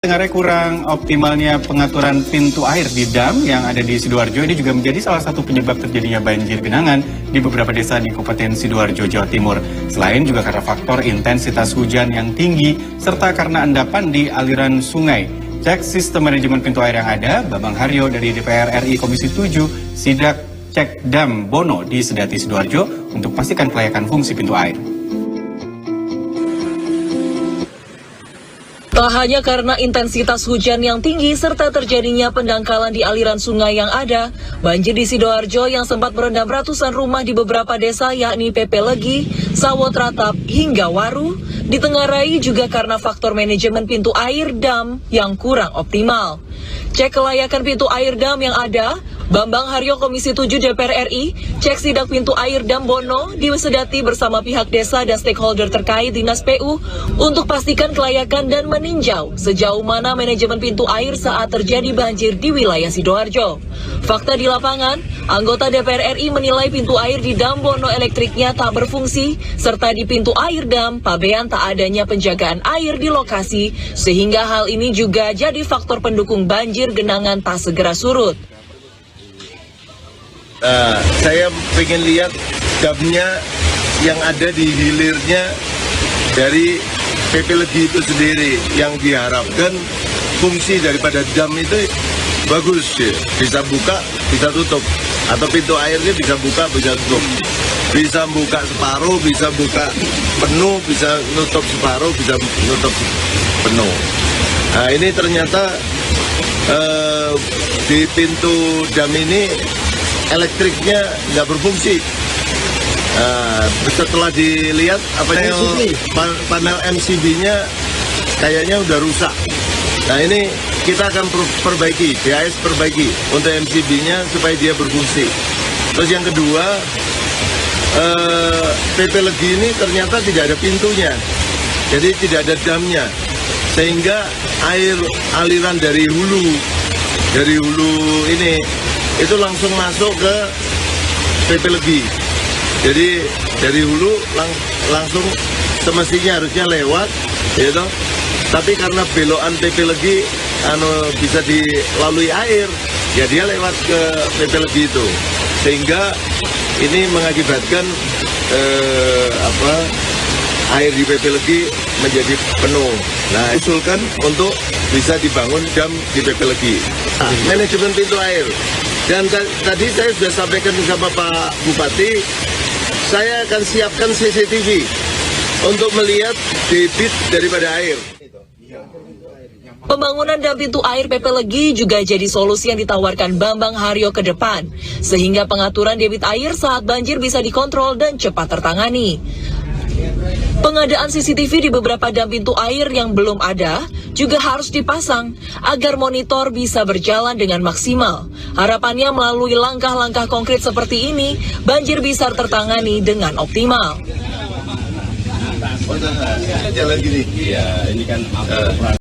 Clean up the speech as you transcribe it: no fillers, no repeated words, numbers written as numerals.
Dengarnya kurang optimalnya pengaturan pintu air di dam yang ada di Sidoarjo ini juga menjadi salah satu penyebab terjadinya banjir genangan di beberapa desa di Kabupaten Sidoarjo, Jawa Timur. Selain juga karena faktor intensitas hujan yang tinggi serta karena endapan di aliran sungai. Cek sistem manajemen pintu air yang ada, Bambang Haryo dari DPR RI Komisi 7 sidak cek dam Bono di Sedati Sidoarjo untuk pastikan kelayakan fungsi pintu air. Tak hanya karena intensitas hujan yang tinggi serta terjadinya pendangkalan di aliran sungai yang ada, banjir di Sidoarjo yang sempat merendam ratusan rumah di beberapa desa yakni PP Legi, Sawot Ratap, hingga Waru, ditengarai juga karena faktor manajemen pintu air dam yang kurang optimal. Cek kelayakan pintu air dam yang ada, Bambang Haryo Komisi 7 DPR RI, cek sidak pintu air dam Bono di Sedati bersama pihak desa dan stakeholder terkait Dinas PU untuk pastikan kelayakan dan meninjau sejauh mana manajemen pintu air saat terjadi banjir di wilayah Sidoarjo. Fakta di lapangan, anggota DPR RI menilai pintu air di dam Bono elektriknya tak berfungsi, serta di pintu air dam pabean tak adanya penjagaan air di lokasi, sehingga hal ini juga jadi faktor pendukung banjir genangan tak segera surut. Saya pengen lihat damnya yang ada di hilirnya dari PP Legi itu sendiri, yang diharapkan fungsi daripada dam itu bagus ya. Bisa buka, bisa tutup, atau pintu airnya bisa buka, bisa tutup, bisa buka separuh, bisa buka penuh, bisa nutup separuh, bisa nutup penuh. Nah ini ternyata di pintu dam ini elektriknya nggak berfungsi. Setelah dilihat panel MCB-nya kayaknya udah rusak. Nah ini kita akan perbaiki, BAS perbaiki untuk MCB-nya supaya dia berfungsi. Terus yang kedua, PP Legi ini ternyata tidak ada pintunya, jadi tidak ada damnya, sehingga air aliran dari hulu ini itu langsung masuk ke PP Legi. Jadi dari hulu langsung semestinya harusnya lewat, gitu. Tapi karena belokan PP Legi bisa dilalui air, ya dia lewat ke PP Legi itu, sehingga ini mengakibatkan air di PP Legi menjadi penuh. Nah, usulkan untuk bisa dibangun dam di PP Legi. Manajemen pintu air. Dan tadi saya sudah sampaikan sama Pak Bupati, saya akan siapkan CCTV untuk melihat debit daripada air. Pembangunan dam pintu air PP Legi juga jadi solusi yang ditawarkan Bambang Haryo ke depan, sehingga pengaturan debit air saat banjir bisa dikontrol dan cepat tertangani. Pengadaan CCTV di beberapa dam pintu air yang belum ada juga harus dipasang agar monitor bisa berjalan dengan maksimal. Harapannya melalui langkah-langkah konkret seperti ini, banjir bisa tertangani dengan optimal. Jalan gini. Iya, ini kan